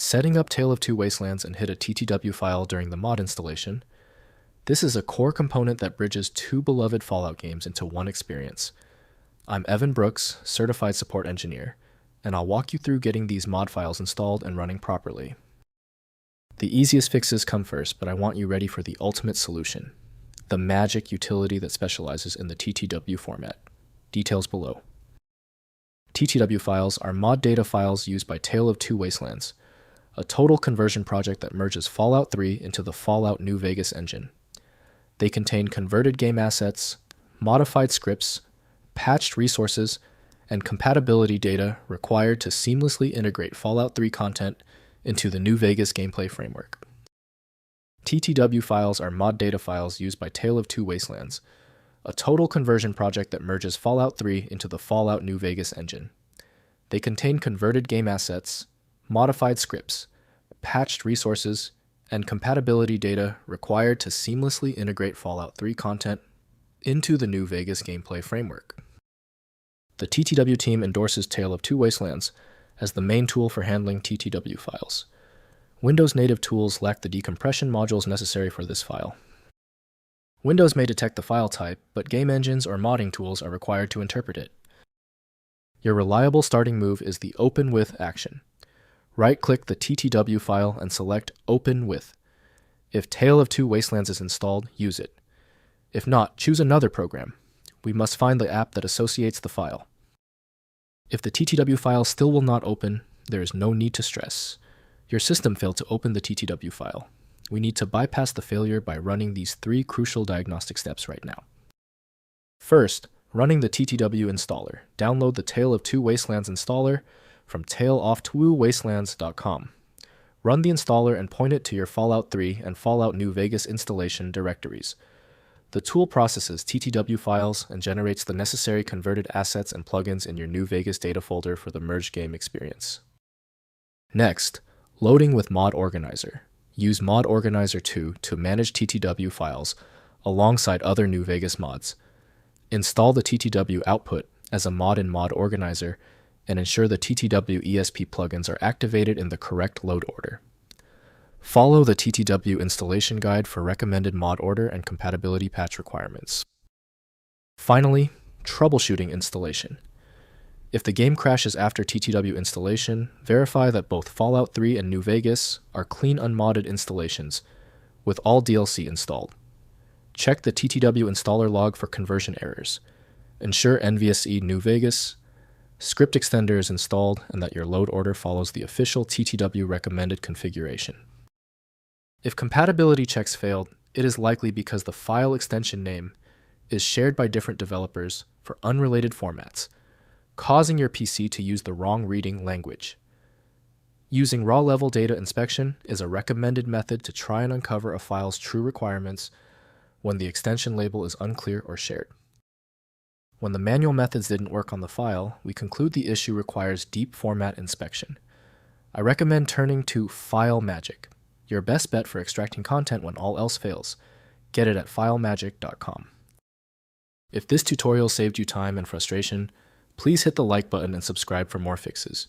Setting up Tale of Two Wastelands and hit a TTW file during the mod installation. This is a core component that bridges two beloved Fallout games into one experience. I'm Evan Brooks, Certified Support Engineer, and I'll walk you through getting these mod files installed and running properly. The easiest fixes come first, but I want you ready for the ultimate solution, the magic utility that specializes in the TTW format. Details below. TTW files are mod data files used by Tale of Two Wastelands, a total conversion project that merges Fallout 3 into the Fallout New Vegas engine. They contain converted game assets, modified scripts, patched resources, and compatibility data required to seamlessly integrate Fallout 3 content into the New Vegas gameplay framework. TTW files are mod data files used by Tale of Two Wastelands, a total conversion project that merges Fallout 3 into the Fallout New Vegas engine. They contain converted game assets, modified scripts, patched resources, and compatibility data required to seamlessly integrate Fallout 3 content into the New Vegas gameplay framework. The TTW team endorses Tale of Two Wastelands as the main tool for handling TTW files. Windows native tools lack the decompression modules necessary for this file. Windows may detect the file type, but game engines or modding tools are required to interpret it. Your reliable starting move is the Open With action. Right-click the TTW file and select Open With. If Tale of Two Wastelands is installed, use it. If not, choose another program. We must find the app that associates the file. If the TTW file still will not open, there is no need to stress. Your system failed to open the TTW file. We need to bypass the failure by running these three crucial diagnostic steps right now. First, running the TTW Installer. Download the Tale of Two Wastelands installer from taleoftwowastelands.com. Run the installer and point it to your Fallout 3 and Fallout New Vegas installation directories. The tool processes TTW files and generates the necessary converted assets and plugins in your New Vegas data folder for the merged game experience. Next, loading with Mod Organizer. Use Mod Organizer 2 to manage TTW files alongside other New Vegas mods. Install the TTW output as a mod in Mod Organizer and ensure the TTW ESP plugins are activated in the correct load order. Follow the TTW installation guide for recommended mod order and compatibility patch requirements. Finally, troubleshooting installation. If the game crashes after TTW installation, verify that both Fallout 3 and New Vegas are clean unmodded installations, with all DLC installed. Check the TTW installer log for conversion errors. Ensure NVSE New Vegas script extender is installed and that your load order follows the official TTW recommended configuration. If compatibility checks failed, it is likely because the file extension name is shared by different developers for unrelated formats, causing your PC to use the wrong reading language. Using raw-level data inspection is a recommended method to try and uncover a file's true requirements when the extension label is unclear or shared. When the manual methods didn't work on the file, we conclude the issue requires deep format inspection. I recommend turning to File Magic, your best bet for extracting content when all else fails. Get it at filemagic.com. If this tutorial saved you time and frustration, please hit the like button and subscribe for more fixes.